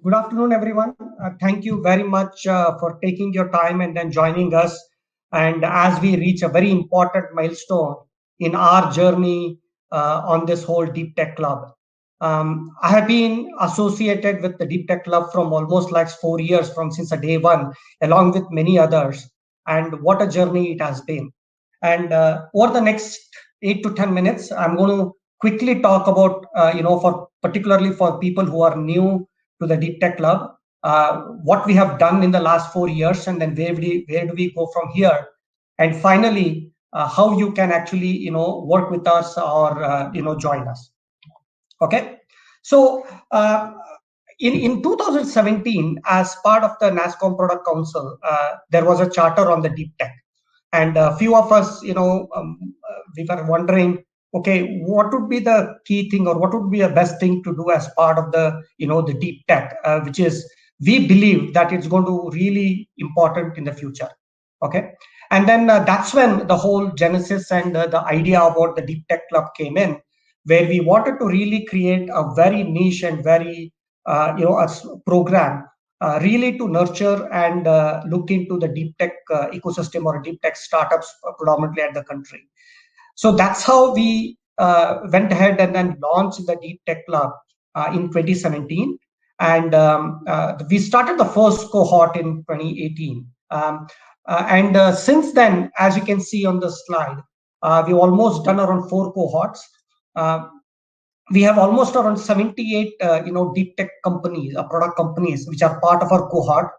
Good afternoon, everyone. Thank you very much for taking your time and then joining us. And as we reach a very important milestone in our journey on this whole Deep Tech Club, I have been associated with the Deep Tech Club from almost like 4 years from since the day one, along with many others. And what a journey it has been. And over the next 8 to 10 minutes, I'm going to quickly talk about, for particularly for people who are new to the Deep Tech Club, what we have done in the last 4 years, and then where do we go from here, and finally, how you can actually work with us or join us. Okay, so in 2017, as part of the NASSCOM Product Council, there was a charter on the deep tech, and a few of us, we were wondering, okay, what would be the key thing or what would be the best thing to do as part of the the deep tech, which is we believe that it's going to really important in the future. Okay, and then that's when the whole genesis and the idea about the Deep Tech Club came in, where we wanted to really create a very niche and very program really to nurture and look into the deep tech ecosystem or deep tech startups predominantly at the country. So that's how we went ahead and then launched the Deep Tech Club in 2017. And we started the first cohort in 2018. And since then, as you can see on the slide, we've almost done around 4 cohorts. We have almost around 78 deep tech companies, product companies, which are part of our cohort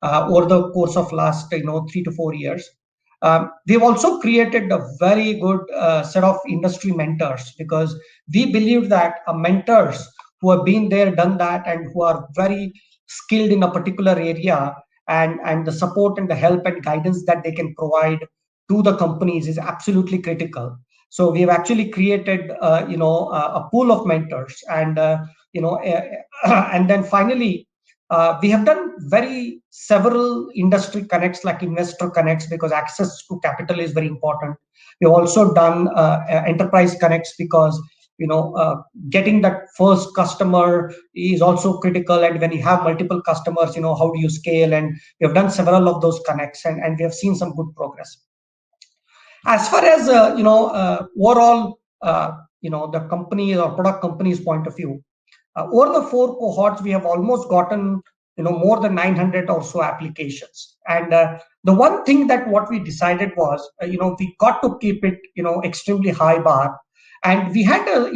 over the course of last 3 to 4 years. We've also created a very good set of industry mentors, because we believe that mentors who have been there, done that, and who are very skilled in a particular area, and the support and the help and guidance that they can provide to the companies is absolutely critical. So we have actually created, a pool of mentors, and and then finally, we have done several industry connects like investor connects, because access to capital is very important. We've also done enterprise connects, because getting that first customer is also critical, and when you have multiple customers, how do you scale? And we have done several of those connects, and we have seen some good progress. As far as overall, the company or product company's point of view, over the 4 cohorts, we have almost gotten more than 900 or so applications. And the one thing that what we decided was, we got to keep it extremely high bar, and we had a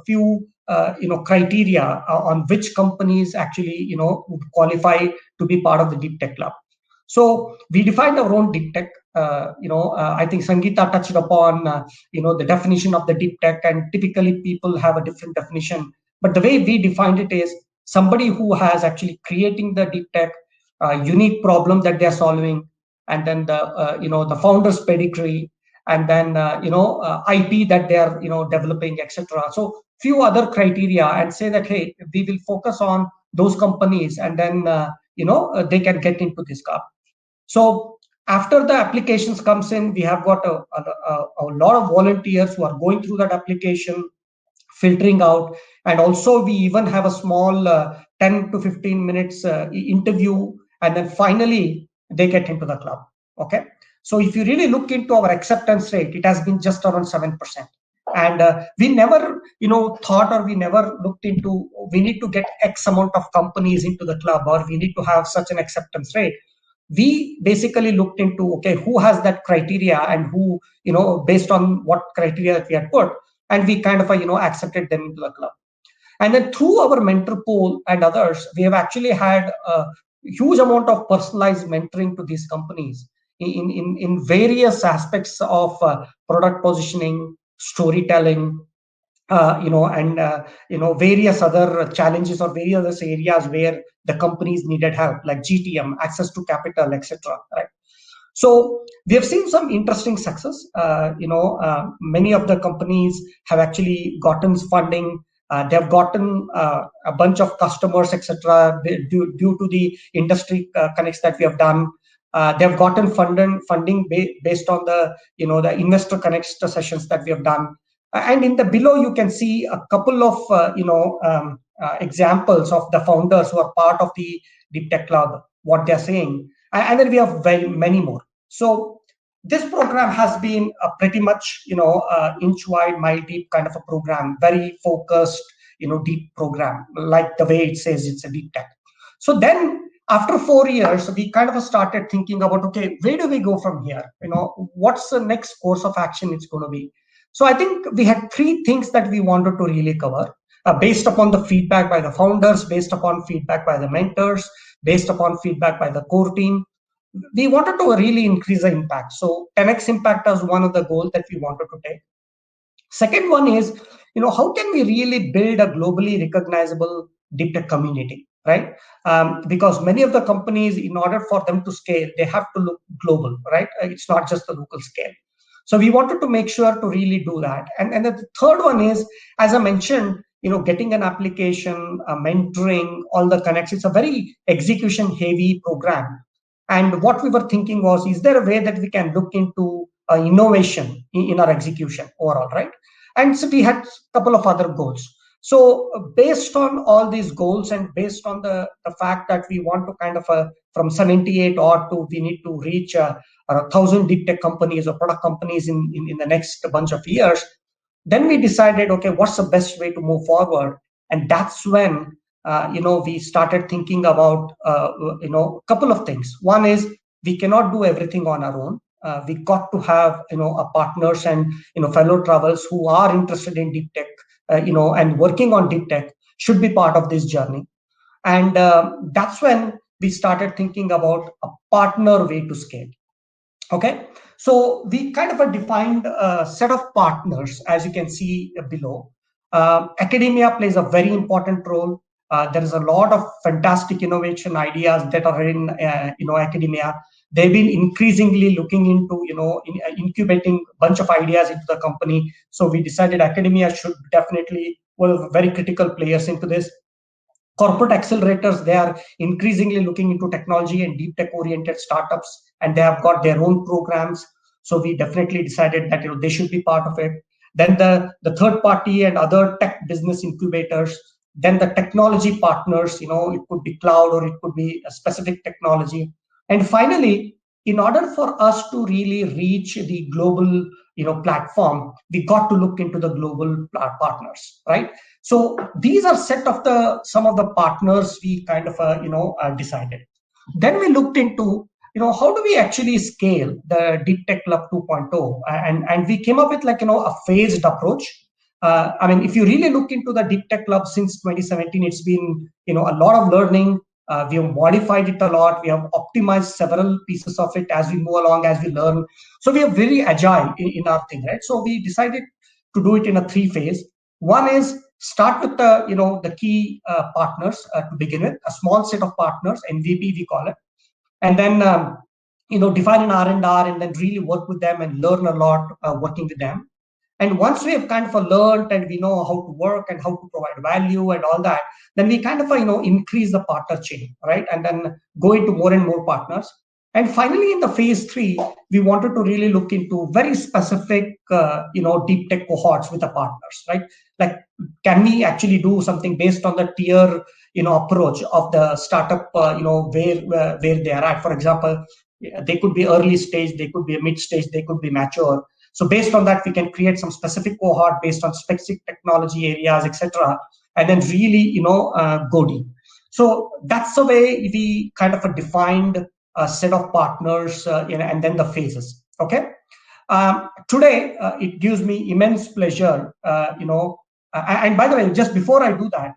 few criteria on which companies actually would qualify to be part of the Deep Tech Club. So we defined our own deep tech. I think Sangeeta touched upon the definition of the deep tech, and typically people have a different definition. But the way we defined it is somebody who has actually creating the deep tech, unique problem that they are solving, and then the founder's pedigree, and then IP that they are developing, etc. So few other criteria, and say that, hey, we will focus on those companies, and then they can get into this club. So after the applications comes in, we have got a lot of volunteers who are going through that application, filtering out, and also we even have a small 10 to 15 minutes interview, and then finally they get into the club. Okay, so if you really look into our acceptance rate, it has been just around 7%. And we never thought, or we never looked into, we need to get X amount of companies into the club, or we need to have such an acceptance rate. We basically looked into, okay, who has that criteria, and who, based on what criteria that we had put, and we kind of accepted them into the club. And then through our mentor pool and others, we have actually had a huge amount of personalized mentoring to these companies in various aspects of product positioning, storytelling, various other challenges or various other areas where the companies needed help, like GTM, access to capital, etc. Right. So we have seen some interesting success. Many of the companies have actually gotten funding. They have gotten a bunch of customers, etc. Due to the industry connects that we have done. They have gotten funding based on the the investor connects sessions that we have done. And in the below, you can see a couple of examples of the founders who are part of the Deep Tech Club, what they're saying, and then we have very many more. So this program has been a pretty much inch wide, mile deep kind of a program, very focused, deep program, like the way it says it's a deep tech. So then after 4 years, we kind of started thinking about, okay, where do we go from here? What's the next course of action it's going to be? So I think we had three things that we wanted to really cover, based upon the feedback by the founders, based upon feedback by the mentors, based upon feedback by the core team. We wanted to really increase the impact. So 10x impact was one of the goals that we wanted to take. Second one is, how can we really build a globally recognizable deep tech community, right? Because many of the companies, in order for them to scale, they have to look global, right? It's not just the local scale. So we wanted to make sure to really do that. And the third one is, as I mentioned, getting an application, mentoring, all the connects. It's a very execution heavy program. And what we were thinking was, is there a way that we can look into innovation in our execution overall, right? And so we had a couple of other goals. So based on all these goals and based on the fact that we want to kind of from 78 or to we need to reach 1,000 deep tech companies or product companies in the next bunch of years, then we decided, okay, what's the best way to move forward? And that's when we started thinking about a couple of things. One is, we cannot do everything on our own. We got to have partners and fellow travelers who are interested in deep tech, and working on deep tech should be part of this journey. And that's when we started thinking about a partner way to scale. Okay, so we kind of defined a set of partners, as you can see below. Academia plays a very important role. There is a lot of fantastic innovation ideas that are in academia. They've been increasingly looking into incubating a bunch of ideas into the company. So we decided academia should definitely, well, very critical players into this. Corporate accelerators, they are increasingly looking into technology and deep tech oriented startups, and they have got their own programs. So we definitely decided that they should be part of it. Then the third party and other tech business incubators, then the technology partners, it could be cloud or it could be a specific technology. And finally, in order for us to really reach the global platform, we got to look into the global partners, right? So these are set of some of the partners we kind of decided. Then we looked into how do we actually scale the Deep Tech Club 2.0, and we came up with a phased approach. I mean, if you really look into the Deep Tech Club since 2017, it's been a lot of learning. We have modified it a lot. We have optimized several pieces of it as we move along, as we learn. So we are very agile in our thing, right? So we decided to do it in a 3-phase. One is start with the key partners to begin with, a small set of partners, MVP we call it, and then define an R&R and then really work with them and learn a lot working with them. And once we have kind of learned and we know how to work and how to provide value and all that, then we kind of increase the partner chain, right? And then go into more and more partners. And finally, in the phase 3, we wanted to really look into very specific, deep tech cohorts with the partners, right? Like, can we actually do something based on the tier, approach of the startup, where they are at? For example, they could be early stage, they could be a mid stage, they could be mature. So based on that, we can create some specific cohort based on specific technology areas, etc., and then really, go deep. So that's the way we kind of defined a set of partners, and then the phases. Okay. Today, it gives me immense pleasure, and by the way, just before I do that,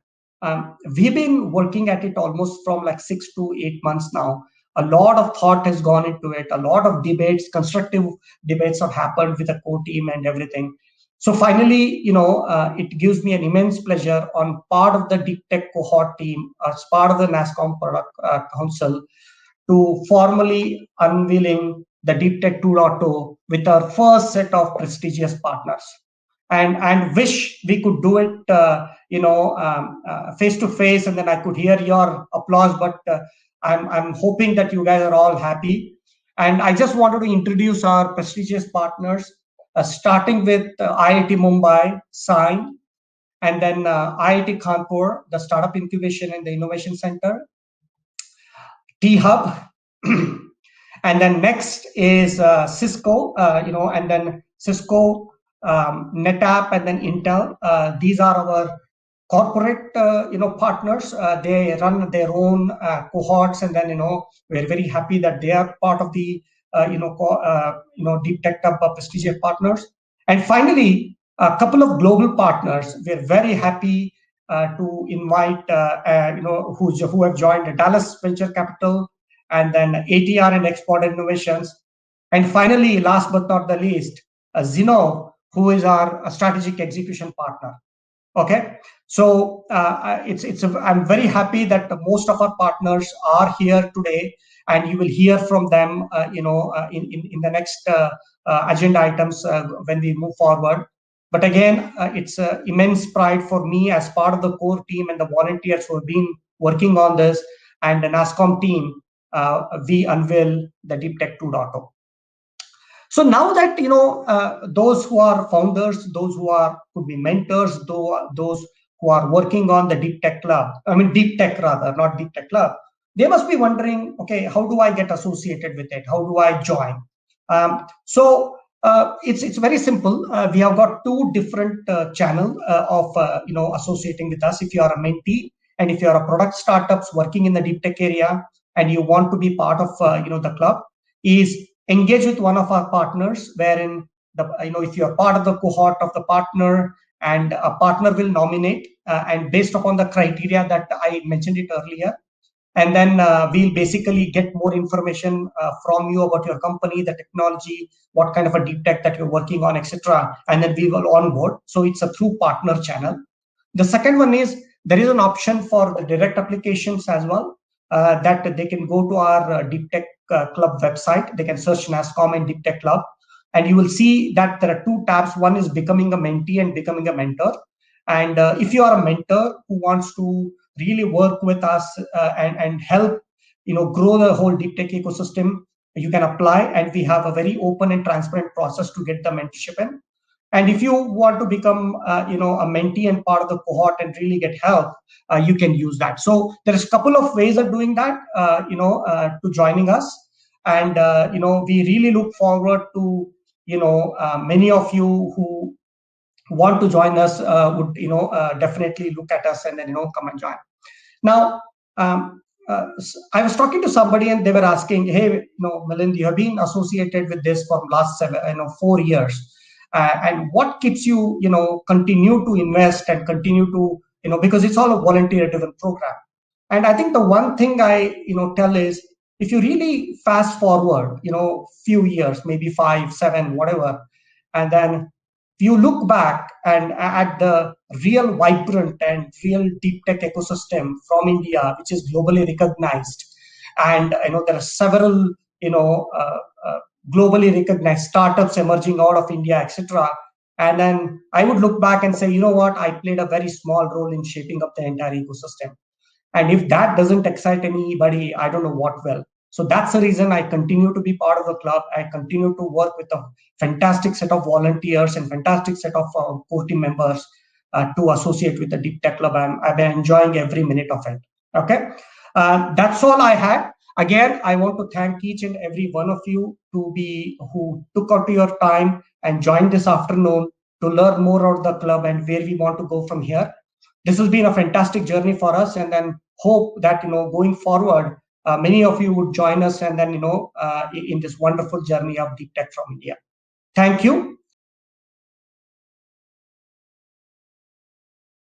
we've been working at it almost from 6 to 8 months now. A lot of thought has gone into it. A lot of debates, constructive debates have happened with the core team and everything. So finally, it gives me an immense pleasure on part of the deep tech cohort team, as part of the NASSCOM product council, to formally unveiling the Deep Tech 2.0 with our first set of prestigious partners. And wish we could do it, face to face, and then I could hear your applause. But I'm hoping that you guys are all happy. And I just wanted to introduce our prestigious partners, starting with IIT Mumbai, Sai, and then IIT Kanpur, the Startup Incubation and the Innovation Center, T-Hub, and then next is Cisco, and then Cisco, NetApp, and then Intel. These are our corporate, partners. They run their own cohorts, and then we're very happy that they are part of the Deep Tech Club prestigious partners. And finally, a couple of global partners. We're very happy to invite, who have joined Dallas Venture Capital, and then ATR and Export Innovations. And finally, last but not the least, Zeno, who is our strategic execution partner. Okay, so I'm very happy that most of our partners are here today, and you will hear from them, in the next agenda items when we move forward. But again, it's immense pride for me as part of the core team and the volunteers who have been working on this, and the NASSCOM team. We unveil the Deep Tech 2.0. So now that those who are founders, those who could be mentors, those who are working on the Deep Tech Club, Deep Tech rather, not Deep Tech Club, they must be wondering, okay, how do I get associated with it? How do I join? So it's very simple. We have got two different channels of associating with us. If you are a mentee, and if you are a product startups working in the deep tech area, and you want to be part of the club, is engage with one of our partners, wherein if you are part of the cohort of the partner, and a partner will nominate, and based upon the criteria that I mentioned it earlier, and then we'll basically get more information from you about your company, the technology, what kind of a deep tech that you're working on, etc. And then we will onboard. So it's a through partner channel. The second one is there is an option for the direct applications as well, that they can go to our Deep Tech Club website. They can search NASSCOM and Deep Tech Club, and you will see that there are two tabs. One is becoming a mentee and becoming a mentor. And if you are a mentor who wants to really work with us and help grow the whole deep tech ecosystem, you can apply, and we have a very open and transparent process to get the mentorship in. And if you want to become a mentee and part of the cohort and really get help, you can use that. So there's a couple of ways of doing that, to joining us. And we really look forward to many of you who want to join us would definitely look at us and then come and join. Now, I was talking to somebody and they were asking, hey, Milind, you have been associated with this for last 4 years, and what keeps you continue to invest and continue to because it's all a volunteer driven program. And I think the one thing I tell is, if you really fast forward few years, maybe 5, 7, whatever, and then you look back and at the real vibrant and real deep tech ecosystem from India, which is globally recognized, and there are several globally recognized startups emerging out of India, etc. And then I would look back and say, you know what, I played a very small role in shaping up the entire ecosystem. And if that doesn't excite anybody, I don't know what will. So that's the reason I continue to be part of the club. I continue to work with a fantastic set of volunteers and fantastic set of core team members to associate with the Deep Tech Club. I've been enjoying every minute of it. Okay, that's all I had. Again, I want to thank each and every one of you who took out your time and joined this afternoon to learn more about the club and where we want to go from here. This has been a fantastic journey for us, and then hope that going forward, many of you would join us, and then in this wonderful journey of deep tech from India. Thank you.